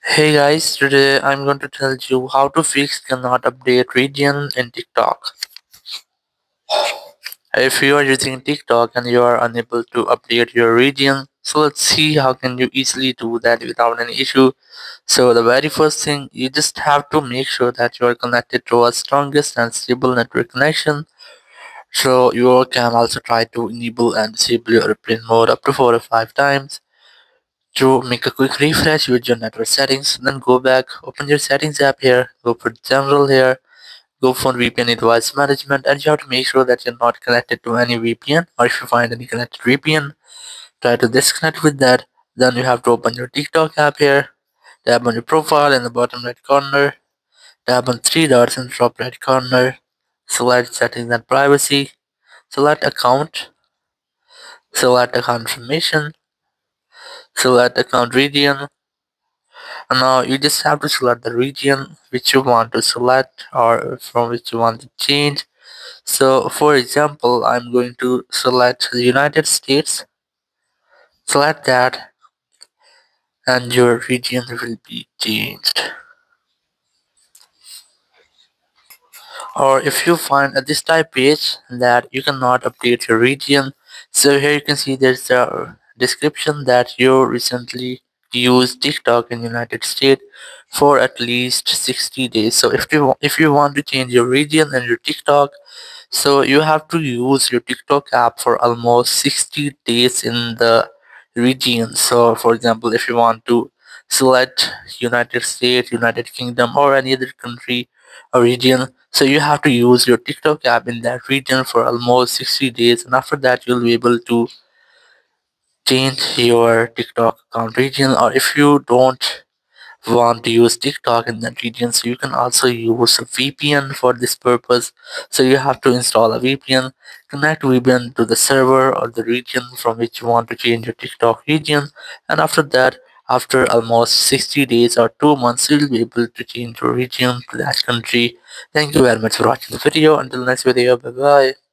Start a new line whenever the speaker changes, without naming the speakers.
Hey guys, today I'm going to tell you how to fix cannot update region in TikTok. If you are using TikTok and you are unable to update your region, so let's see how can you easily do that without any issue. So the very first thing, you just have to make sure that you are connected to a strongest and stable network connection. So you can also try to enable and disable your airplane mode up to 4 or 5 times. To make a quick refresh with your network settings, then go back, open your settings app here, go for general here, go for VPN device management, and you have to make sure that you're not connected to any VPN, or if you find any connected VPN, try to disconnect with that. Then you have to open your TikTok app here, tap on your profile in the bottom right corner, tap on three dots in the top right corner, select settings and privacy, select account, select account information, select account region. And now you just have to select the region which you want to select or from which you want to change. So for example, I'm going to select the United States, select that, and your region will be changed. Or if you find at this type page that you cannot update your region, so here you can see there's a description that you recently used TikTok in United States for at least 60 days. So if you want to change your region and your TikTok, so you have to use your TikTok app for almost 60 days in the region. So for example, if you want to select United States, United Kingdom, or any other country or region, so you have to use your TikTok app in that region for almost 60 days, and after that you'll be able to change your TikTok account region. Or if you don't want to use TikTok in that region, so you can also use a VPN for this purpose. So you have to install a VPN, connect VPN to the server or the region from which you want to change your TikTok region, and after that, after almost 60 days or 2 months, you'll be able to change your region to that country. Thank you very much for watching the video. Until next video, bye bye.